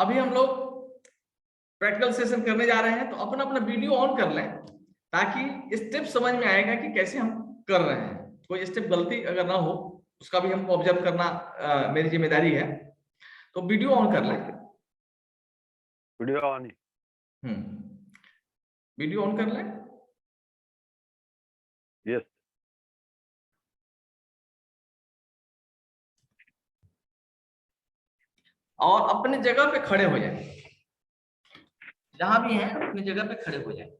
अभी हम लोग प्रैक्टिकल सेशन करने जा रहे हैं, तो अपना अपना वीडियो ऑन कर लें ताकि स्टेप समझ में आएगा कि कैसे हम कर रहे हैं। कोई स्टेप गलती अगर ना हो उसका भी हमको ऑब्जर्व करना मेरी जिम्मेदारी है। तो वीडियो ऑन कर लें। वीडियो ऑन है। वीडियो ऑन कर लें। यस। और अपने जगह पे खड़े हो जाए, जहां भी हैं अपनी जगह पे खड़े हो जाए।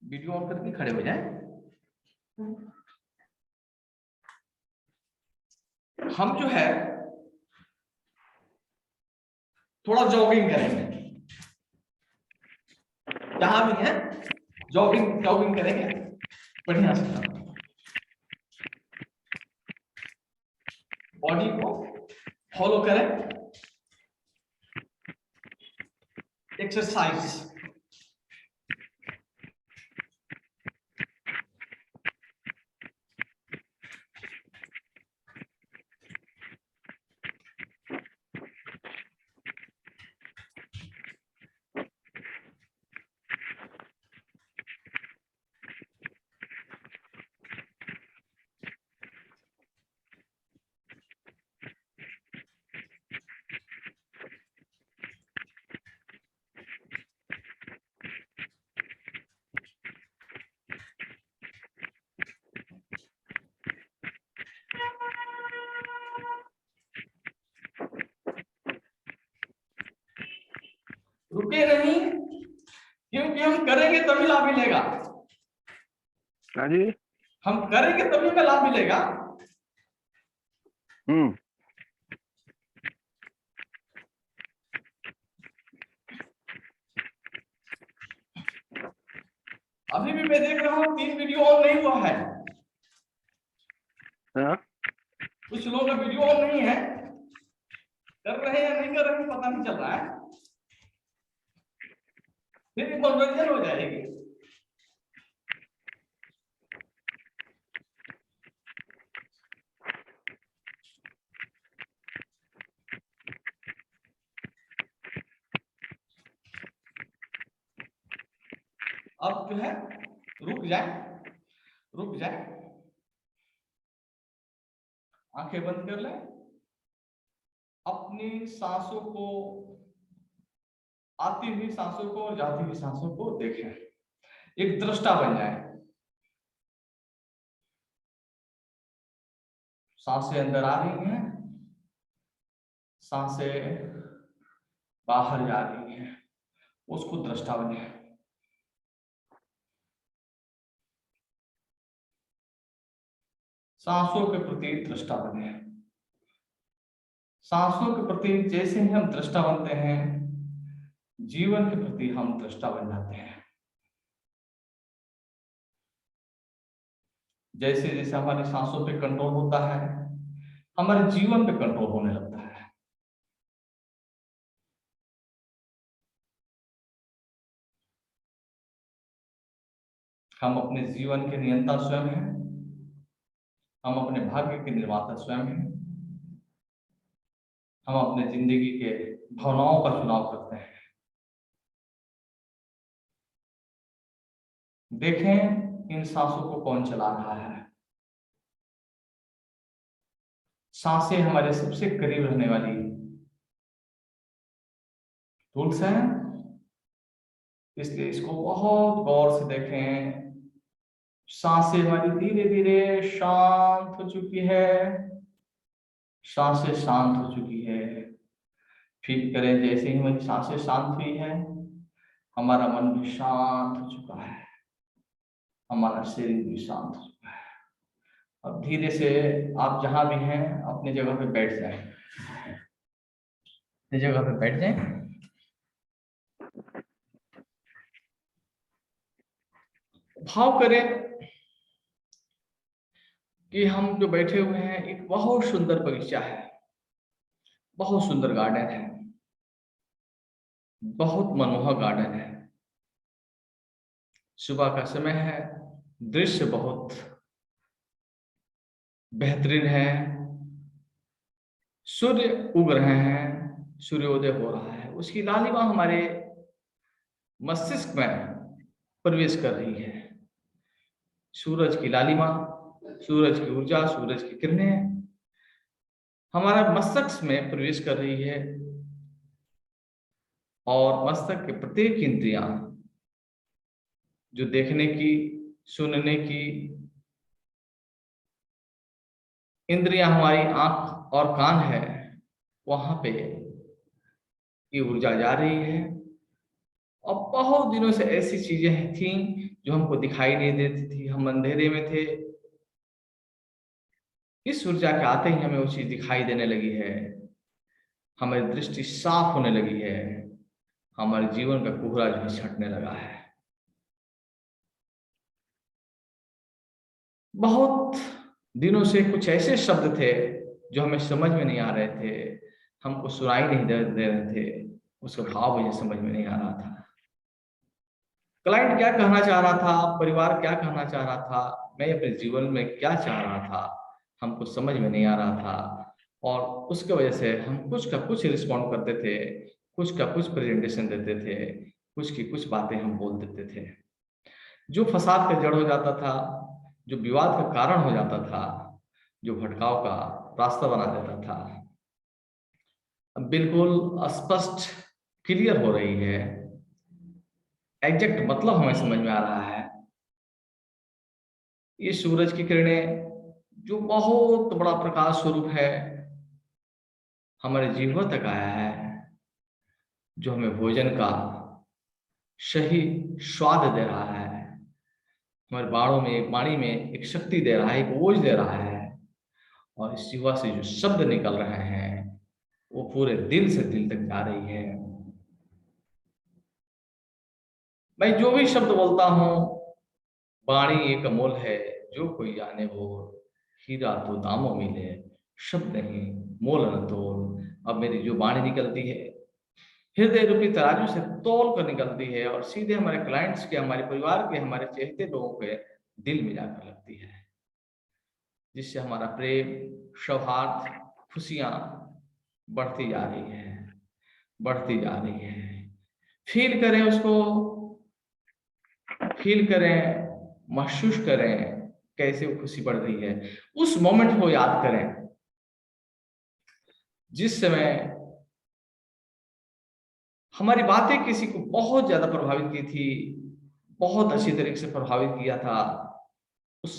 वीडियो ऑन करके खड़े हो जाए। हम जो है थोड़ा जॉगिंग करेंगे, जहां भी है जॉगिंग करेंगे बढ़िया से। बॉडी को फॉलो करें, एक्सरसाइज। रुके नहीं, क्योंकि हम करेंगे तभी लाभ मिलेगा। हाँ जी। हम करेंगे तभी हमें लाभ मिलेगा। अभी भी मैं देख रहा हूँ 3 वीडियो ऑन नहीं हुआ है। हाँ? कुछ लोग का वीडियो ऑन नहीं है, कर रहे हैं या नहीं कर रहे हैं पता नहीं चल रहा है। फिर मनोरंजन हो जाएगी। अब जो है रुक जाए, आंखें बंद कर लें, अपनी सांसों को, आती हुई सांसों को और जाती हुई सांसों को देखें, एक दृष्टा बन जाए। सांसें अंदर आ रही हैं, सांसें बाहर जा रही हैं, उसको दृष्टा बने। सांसों के प्रति दृष्टा बने। सांसों के प्रति जैसे ही हम दृष्टा बनते हैं, जीवन के प्रति हम दृष्टा बन जाते हैं। जैसे जैसे हमारी सांसों पे कंट्रोल होता है, हमारे जीवन पे कंट्रोल होने लगता है। हम अपने जीवन के नियंता स्वयं हैं, हम अपने भाग्य के निर्माता स्वयं हैं, हम अपने जिंदगी के भावनाओं का चुनाव करते हैं। देखें इन सांसों को कौन चला रहा है। सांसें हमारे सबसे करीब रहने वाली टूल्स हैं, इसलिए इसको बहुत गौर से देखें। सांसें हमारी धीरे धीरे शांत हो चुकी है, सांसें शांत हो चुकी है। फील करें जैसे ही हमारी सांसें शांत हुई है, हमारा मन भी शांत हो चुका है, हमारा शरीर भी शांत हो चुका है। अब धीरे से आप जहां भी हैं अपनी जगह पे बैठ जाएं, अपनी जगह पे बैठ जाएं। भाव करें कि हम जो बैठे हुए हैं एक बहुत सुंदर बगीचा है, बहुत सुंदर गार्डन है, बहुत मनमोहक गार्डन है। सुबह का समय है, दृश्य बहुत बेहतरीन है। सूर्य उग रहे हैं, सूर्योदय हो रहा है, उसकी लालिमा हमारे मस्तिष्क में प्रवेश कर रही है। सूरज की लालिमा, सूरज की ऊर्जा, सूरज की किरणें हमारा मस्तिष्क में प्रवेश कर रही है और मस्तिष्क के प्रत्येक इंद्रियां, जो देखने की, सुनने की इंद्रियां, हमारी आंख और कान है, वहां पे ये ऊर्जा जा रही है। और बहुत दिनों से ऐसी चीजें थी जो हमको दिखाई नहीं देती थी, हम अंधेरे में थे। इस ऊर्जा के आते ही हमें वो चीज दिखाई देने लगी है, हमारी दृष्टि साफ होने लगी है, हमारे जीवन का कोहरा जो है छंटने लगा है। बहुत दिनों से कुछ ऐसे शब्द थे जो हमें समझ में नहीं आ रहे थे, हमको सुनाई नहीं दे रहे थे, उसका भाव मुझे समझ में नहीं आ रहा था। क्लाइंट क्या कहना चाह रहा था, परिवार क्या कहना चाह रहा था, मैं अपने जीवन में क्या चाह रहा था, हमको समझ में नहीं आ रहा था। और उसके वजह से हम कुछ का कुछ रिस्पॉन्ड करते थे, कुछ का कुछ प्रेजेंटेशन देते थे, कुछ की कुछ बातें हम बोल देते थे, जो फसाद का जड़ हो जाता था, जो विवाद का कारण हो जाता था, जो भटकाव का रास्ता बना देता था। अब बिल्कुल स्पष्ट क्लियर हो रही है, एग्जैक्ट मतलब हमें समझ में आ रहा है। ये सूरज की किरणें जो बहुत बड़ा प्रकाश स्वरूप है, हमारे जीवन तक आया है, जो हमें भोजन का सही स्वाद दे रहा है, हमारे बाणों में, वाणी में एक शक्ति दे रहा है, एक ओज दे रहा है। और इस युवा से जो शब्द निकल रहे हैं वो पूरे दिल से दिल तक जा रही है। मैं जो भी शब्द बोलता हूँ, वाणी एक अमोल है, जो कोई जाने वो, हीरा तो दामों मिले, शब्द नहीं मोल न तोल। अब मेरी जो वाणी निकलती है, हृदय रूपी तराजू से तौल कर निकलती है और सीधे हमारे क्लाइंट्स के, हमारे परिवार के, हमारे चहेते लोगों के दिल में जाकर लगती है, जिससे हमारा प्रेम, सौहार्द, खुशियां बढ़ती जा रही है, बढ़ती जा रही है। फील करें उसको, फील करें, महसूस करें कैसे वो खुशी बढ़ रही है। उस मोमेंट को याद करें जिस समय हमारी बातें किसी को बहुत ज्यादा प्रभावित की थी, बहुत अच्छी तरीके से प्रभावित किया था। उस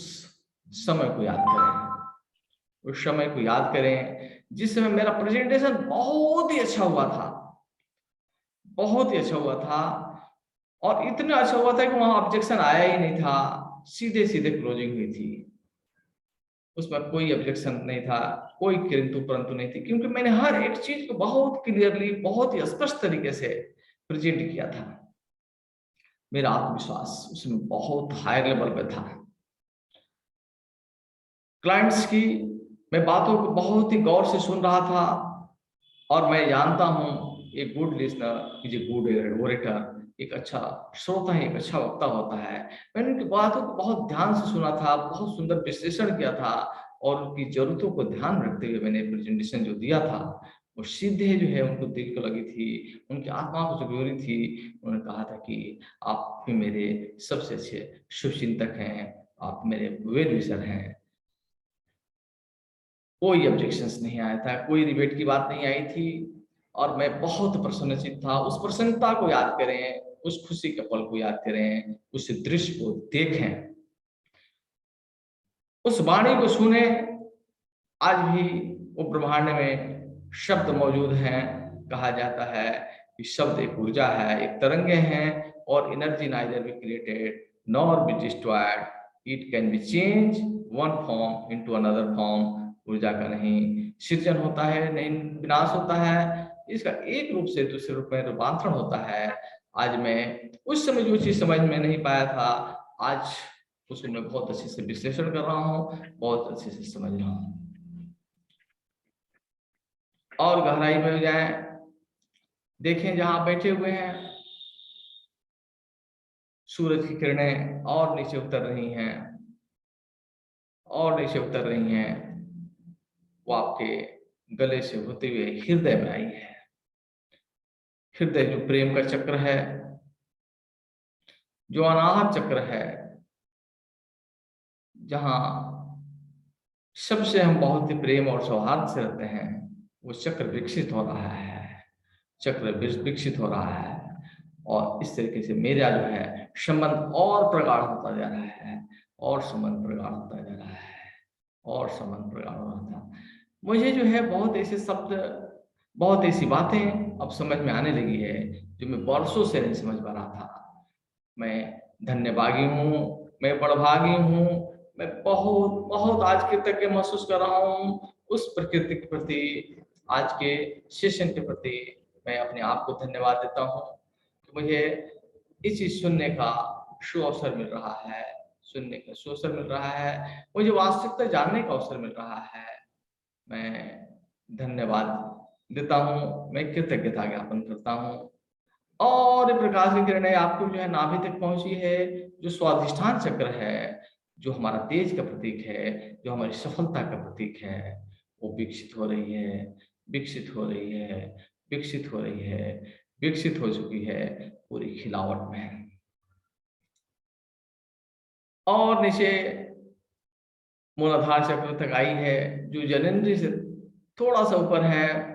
समय को याद करें, उस समय को याद करें जिस समय मेरा प्रेजेंटेशन बहुत ही अच्छा हुआ था, बहुत ही अच्छा हुआ था। और इतना अच्छा हुआ था कि वहां ऑब्जेक्शन आया ही नहीं था, सीधे सीधे क्लोजिंग हुई थी, उसमें कोई ऑब्जेक्शन नहीं था, कोई किंतु परंतु नहीं थी, क्योंकि मैंने हर एक चीज को बहुत क्लियरली, बहुत ही स्पष्ट तरीके से प्रेजेंट किया था। मेरा आत्मविश्वास उसमें बहुत हाई लेवल पे था। क्लाइंट्स की मैं बातों को बहुत ही गौर से सुन रहा था और मैं जानता हूं एक good listener is a good orator, एक अच्छा श्रोता है, एक अच्छा वक्ता होता है। मैंने उनकी बातों को बहुत ध्यान से सुना था, बहुत सुंदर विश्लेषण किया था और उनकी जरूरतों को ध्यान रखते हुए मैंने प्रेजेंटेशन जो दिया था वो सीधे जो है उनको दिल को लगी थी, उनकी आत्मा को जो जोड़ी थी। उन्होंने कहा था कि आप भी मेरे सबसे अच्छे शुभचिंतक हैं, आप मेरे वेल विशर हैं। कोई ऑब्जेक्शंस नहीं आया था, कोई रिबेट की बात नहीं आई थी और मैं बहुत प्रसन्नचित्त था। उस प्रसन्नता को याद करें, उस खुशी के पल को याद करें, उस दृश्य को देखें, उस वाणी को सुने। आज भी वो ब्रह्मांड में शब्द मौजूद हैं। कहा जाता है कि शब्द एक ऊर्जा है, एक तरंगे हैं और energy neither be created nor be destroyed, it can be change one form into another form. ऊर्जा का नहीं सृजन होता है, नहीं विनाश होता है, इसका एक रूप से दूसरे रूप में रूपांतरण होता है। आज मैं उस समय जो चीज समझ में नहीं पाया था, आज उसको मैं बहुत अच्छे से विश्लेषण कर रहा हूँ, बहुत अच्छे से समझ रहा हूँ। और गहराई में जाएं, देखें जहां बैठे हुए हैं, सूरज की किरणें और नीचे उतर रही हैं, और नीचे उतर रही हैं, वो आपके गले से होते हुए हृदय में आई है। हृदय जो प्रेम का चक्र है, जो अनाहत चक्र है, जहां सबसे हम बहुत ही प्रेम और सौहार्द से रहते हैं, वो चक्र विकसित हो रहा है, चक्र विकसित हो रहा है। और इस तरीके से मेरा जो है संबंध और प्रगाढ़ होता जा रहा है, और संबंध प्रगाढ़ होता जा रहा है, और संबंध प्रगाढ़ हो रहा था। मुझे जो है बहुत ऐसे शब्द, बहुत ऐसी बातें अब समझ में आने लगी है जो मैं वर्षों से नहीं समझ पा रहा था। मैं धन्यभागी हूँ, मैं बड़भागी हूँ, मैं बहुत बहुत आज कृतज्ञ महसूस कर रहा हूँ उस प्रकृति के प्रति, आज के सेशन के प्रति। मैं अपने आप को धन्यवाद देता हूँ कि मुझे इस चीज सुनने का शु अवसर मिल रहा है, सुनने का शु अवसर मिल रहा है, मुझे वास्तविकता जानने का अवसर मिल रहा है। मैं धन्यवाद देता हूँ, मैं कृतज्ञता ज्ञापन करता हूँ। और प्रकाश की किरणें आपको जो है नाभि तक पहुंची है, जो स्वाधिष्ठान चक्र है, जो हमारा तेज का प्रतीक है, जो हमारी सफलता का प्रतीक है, वो विकसित हो रही है, विकसित हो रही है, विकसित हो रही है, विकसित हो चुकी है पूरी खिलावट में। और नीचे मूलाधार चक्र तक आई है, जो जनेंद्रिय से थोड़ा सा ऊपर है,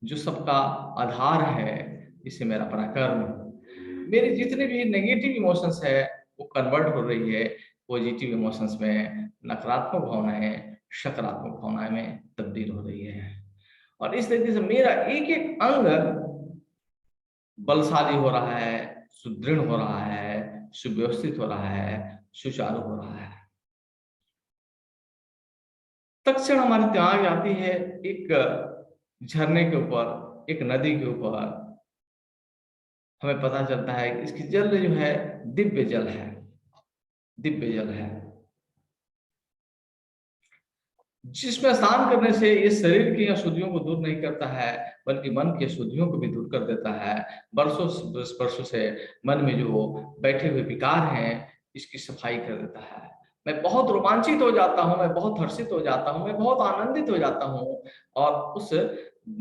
जो सबका आधार है। इसे मेरा पराक्रम, मेरी जितनी भी नेगेटिव इमोशंस है वो कन्वर्ट हो रही है पॉजिटिव इमोशंस में, नकारात्मक भावनाएं सकारात्मक भावनाएं में तब्दील हो रही है। और इस तरीके से मेरा एक एक अंग बलशाली हो रहा है, सुदृढ़ हो रहा है, सुव्यवस्थित हो रहा है, सुचारू हो रहा है। तत्क्षण हमारी त्याग आती है एक झरने के ऊपर, एक नदी के ऊपर। हमें पता चलता है कि इसकी जल जो है दिव्य जल है, दिव्य जल है, जिसमें स्नान करने से ये शरीर की अशुद्धियों को दूर नहीं करता है, बल्कि मन की अशुद्धियों को भी दूर कर देता है। वर्षों से मन में जो बैठे हुए विकार हैं, इसकी सफाई कर देता है। मैं बहुत रोमांचित हो जाता हूँ, मैं बहुत हर्षित हो जाता हूँ, मैं बहुत आनंदित हो जाता हूँ, और उस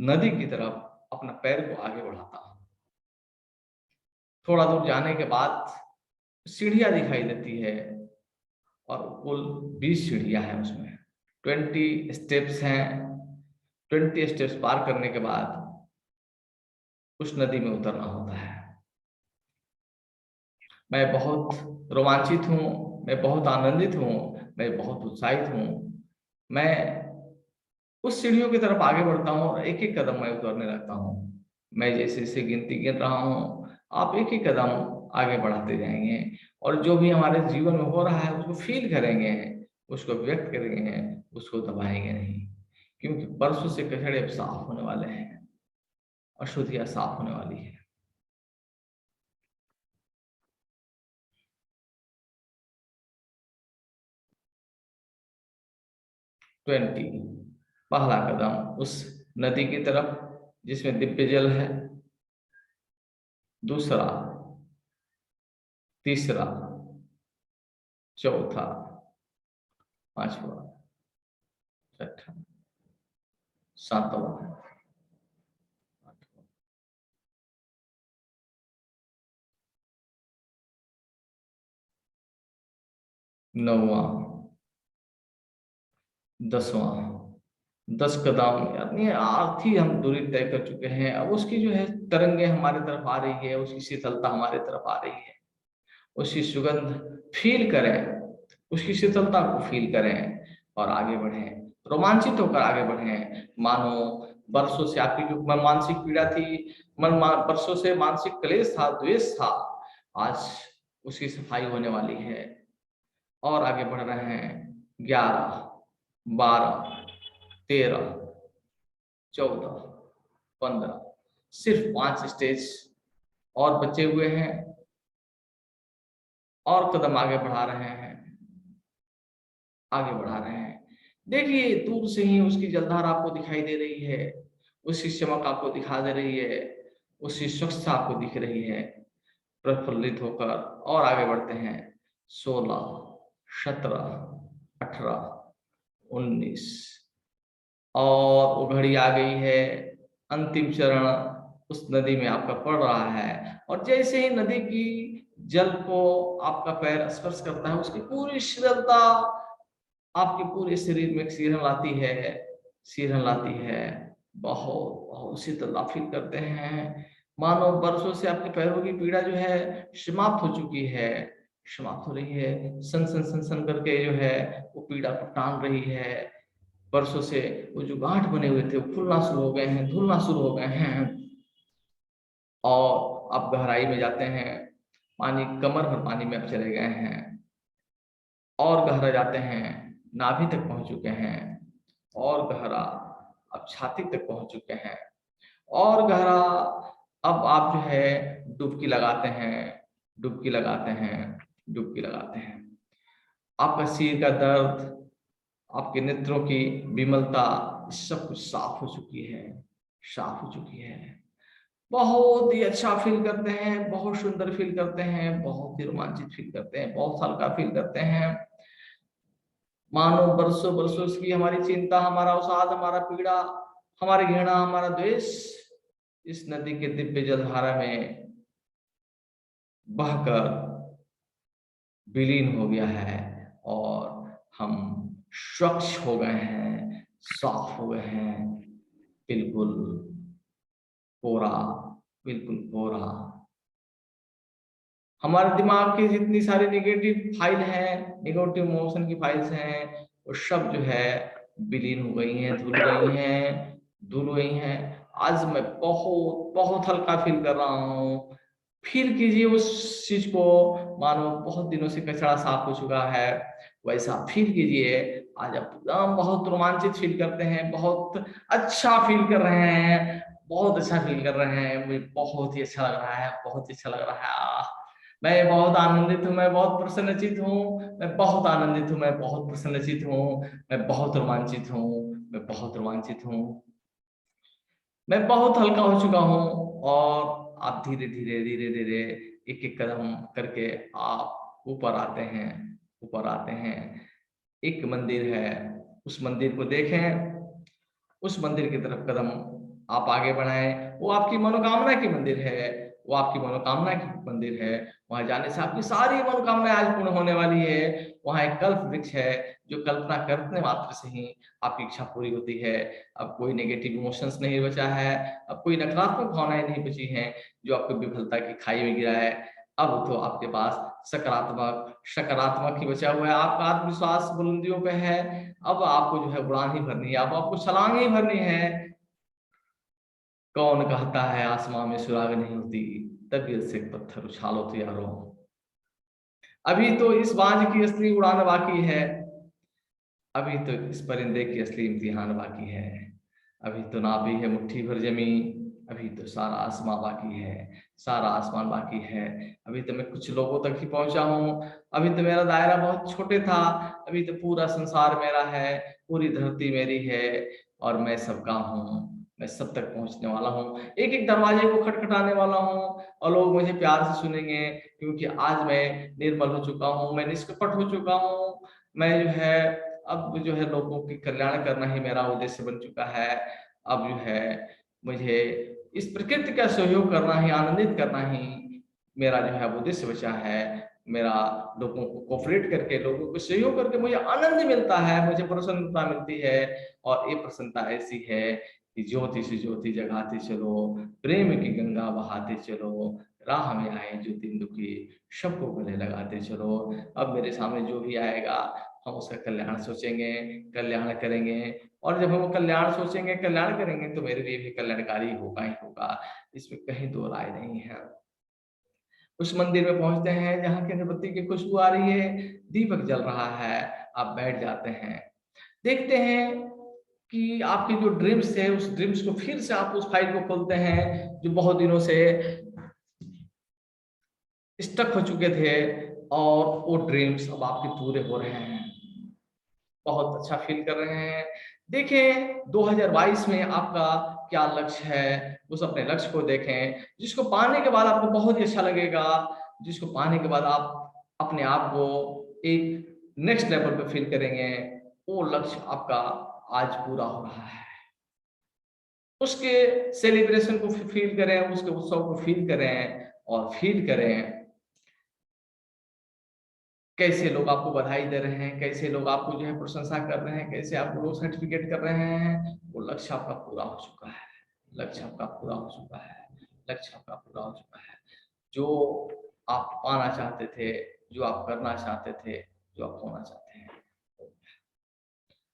नदी की तरफ अपना पैर को आगे बढ़ाता हूँ। थोड़ा दूर जाने के बाद सीढ़ियां दिखाई देती है, और कुल 20 सीढ़ियां हैं, उसमें 20 स्टेप्स हैं। 20 स्टेप्स पार करने के बाद उस नदी में उतरना होता है। मैं बहुत रोमांचित हूँ, मैं बहुत आनंदित हूँ, मैं बहुत उत्साहित हूँ। मैं उस सीढ़ियों की तरफ आगे बढ़ता हूँ और एक एक कदम मैं उतरने लगता हूँ। मैं जैसे जैसे गिनती गिन रहा हूँ, आप एक एक कदम आगे बढ़ाते जाएंगे, और जो भी हमारे जीवन में हो रहा है उसको फील करेंगे, उसको व्यक्त करेंगे, उसको दबाएंगे नहीं, क्योंकि परसों से कचड़े अब साफ होने वाले हैं, अशुद्धियां साफ होने वाली है। ट्वेंटी, पहला कदम उस नदी की तरफ जिसमें दिव्य जल है। दूसरा, तीसरा, चौथा, पांचवा, छठा, सातवां, आठवां, नौवां, 10वां। 10 कदम यानी आखिरी हम दूरी तय कर चुके हैं। अब उसकी जो है तरंगे हमारे तरफ आ रही है, उसकी शीतलता हमारे तरफ आ रही है, उसकी सुगंध फील करें, उसकी शीतलता को फील करें और आगे बढ़ें, रोमांचित होकर आगे बढ़ें। मानो वर्षों से आपकी जो मानसिक पीड़ा थी, वर्षों से मानसिक क्लेश था, द्वेष था, आज उसकी सफाई होने वाली है, और आगे बढ़ रहे हैं। 11, 12, 13, 14, 15, सिर्फ 5 स्टेज और बचे हुए हैं, और कदम आगे बढ़ा रहे हैं, आगे बढ़ा रहे हैं। देखिए दूर से ही उसकी जलधार आपको दिखाई दे रही है, उसकी चमक आपको दिखा दे रही है, उसकी स्वच्छता आपको दिख रही है। प्रफुल्लित होकर और आगे बढ़ते हैं। 16, 17, 18, 19, और वो घड़ी आ गई है, अंतिम चरण उस नदी में आपका पड़ रहा है, और जैसे ही नदी की जल को आपका पैर स्पर्श करता है, उसकी पूरी शीतलता आपके पूरे शरीर में शीतल लाती है, शीतल लाती है। बहुत बहुत शीतलता फील करते हैं, मानो बरसों से आपके पैरों की पीड़ा जो है समाप्त हो चुकी है, समाप्त हो रही है। सन सन सन सन करके जो है वो पीड़ा को टान रही है। बरसों से वो जो गांठ बने हुए थे वो खुलना शुरू हो गए हैं, धुलना शुरू हो गए हैं, और आप गहराई में जाते हैं। पानी कमर भर पानी में आप चले गए हैं, और गहरा जाते हैं, नाभि तक पहुंच चुके हैं, और गहरा अब छाती तक पहुंच चुके हैं, और गहरा अब आप जो है डुबकी लगाते हैं, डुबकी लगाते हैं, डुबकी लगाते हैं। आपका सिर का दर्द, आपके नेत्रों की विमलता, सब कुछ साफ हो चुकी है, साफ हो चुकी है। बहुत ही अच्छा फील करते हैं, बहुत सुंदर फील करते हैं, बहुत ही रोमांचित फील करते हैं, बहुत हल्का फील करते हैं। मानो बरसों बरसों की हमारी चिंता, हमारा अवसाद, हमारा पीड़ा, हमारी घृणा, हमारा द्वेष इस नदी के दिव्य जलधारा में बहकर विलीन हो गया है, और हम स्वच्छ हो गए हैं, साफ हो गए हैं, बिल्कुल कोरा, बिल्कुल कोरा। हमारे दिमाग की जितनी सारी नेगेटिव फाइल हैं, नेगेटिव इमोशन की फाइल्स हैं, वो सब जो है विलीन हो गई हैं, धुल गई हैं, धुल गई हैं। आज मैं बहुत बहुत हल्का फील कर रहा हूँ। फील कीजिए उस चीज को, मानो बहुत दिनों से कचरा साफ हो चुका है, वैसा फील कीजिए। आज आप एकदम बहुत रोमांचित फील करते हैं, बहुत अच्छा फील कर रहे हैं, बहुत अच्छा फील कर रहे हैं। मुझे बहुत ही अच्छा लग रहा है, बहुत ही अच्छा लग रहा है। मैं बहुत आनंदित हूँ, मैं बहुत प्रसन्नचित हूँ, मैं बहुत आनंदित हूँ, मैं बहुत प्रसन्नचित हूँ, मैं बहुत रोमांचित हूँ, मैं बहुत रोमांचित हूँ, मैं बहुत हल्का हो चुका हूँ। और आप धीरे धीरे धीरे धीरे एक एक कदम करके आप ऊपर आते हैं, ऊपर आते हैं। एक मंदिर है, उस मंदिर को देखें, उस मंदिर की तरफ कदम आप आगे बढ़ाएं। वो आपकी मनोकामना की मंदिर है, वो आपकी मनोकामना की मंदिर है। वहां जाने से आपकी सारी मनोकामनाएं आज पूर्ण होने वाली है। वहां एक कल्प वृक्ष है, जो कल्पना करने मात्र से ही आपकी इच्छा पूरी होती है। अब कोई नेगेटिव इमोशंस नहीं बचा है, अब कोई नकारात्मक भावनाएं नहीं बची हैं जो आपको विफलता की खाई में गिरा है। अब तो आपके पास सकारात्मक सकारात्मक ही बचा हुआ है, आपका आत्मविश्वास बुलंदियों पे है। अब आपको जो है उड़ान ही भरनी है, अब आपको छलांग ही भरनी है। कौन कहता है आसमां में सुराग नहीं होती, तबीयत से पत्थर उछालो तो यारो। अभी तो इस बाज की असली उड़ान बाकी है, अभी तो इस परिंदे की असली इम्तिहान बाकी है। अभी तो नापी है मुट्ठी भर जमी, अभी तो सारा आसमां बाकी है, सारा आसमान बाकी है। अभी तो मैं कुछ लोगों तक ही पहुंचा हूँ, अभी तो मेरा दायरा बहुत छोटे था, अभी तो पूरा संसार मेरा है, पूरी धरती मेरी है, और मैं सबका हूँ, मैं सब तक पहुंचने वाला हूँ, एक एक दरवाजे को खटखटाने वाला हूँ, और लोग मुझे प्यार से सुनेंगे, क्योंकि आज मैं निर्मल हो चुका हूँ, मैं निष्कपट हो चुका हूँ। मैं जो है अब जो है लोगों की कल्याण करना ही मेरा उद्देश्य बन चुका है। अब जो है मुझे इस प्रकृति का सहयोग करना ही, आनंदित करना ही मेरा जो है उद्देश्य बचा है। मेरा लोगों को कोऑपरेट करके, लोगों को सहयोग करके मुझे आनंद मिलता है, मुझे प्रसन्नता मिलती है। और ये प्रसन्नता ऐसी है कि ज्योति से ज्योति जगाते चलो, प्रेम की गंगा बहाते चलो, राह में आए जो दिन दुखी सबको गले लगाते चलो। अब मेरे सामने जो भी आएगा हम उसका कल्याण सोचेंगे, कल्याण करेंगे, और जब हम कल्याण सोचेंगे, कल्याण करेंगे, तो मेरे लिए भी कल्याणकारी होगा ही होगा, इसमें कहीं दो राय नहीं है। उस मंदिर में पहुंचते हैं जहाँ की अगरबत्ती की खुशबू आ रही है, दीपक जल रहा है, आप बैठ जाते हैं, देखते हैं कि आपकी जो ड्रीम्स है, उस ड्रीम्स को फिर से आप उस फाइल को खोलते हैं जो बहुत दिनों से स्टक हो चुके थे, और वो ड्रीम्स अब आपके पूरे हो रहे हैं, बहुत अच्छा फील कर रहे हैं। देखें 2022 में आपका क्या लक्ष्य है, उस अपने लक्ष्य को देखें, जिसको पाने के बाद आपको बहुत ही अच्छा लगेगा, जिसको पाने के बाद आप अपने आप को एक नेक्स्ट लेवल पे फील करेंगे। वो लक्ष्य आपका आज पूरा हो रहा है, उसके सेलिब्रेशन को फील करें, उसके उत्सव को फील करें और फील करें कैसे लोग आपको बधाई दे रहे हैं, कैसे लोग आपको जो है प्रशंसा कर रहे हैं, कैसे आपको लोग सर्टिफिकेट कर रहे हैं। वो लक्ष्य आपका पूरा हो चुका है, लक्ष्य आपका पूरा हो चुका है, लक्ष्य आपका पूरा हो चुका है। जो आप पाना चाहते थे, जो आप करना चाहते थे, जो आप होना चाहते हैं।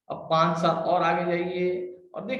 अब 5 साल और आगे जाइए और देखिए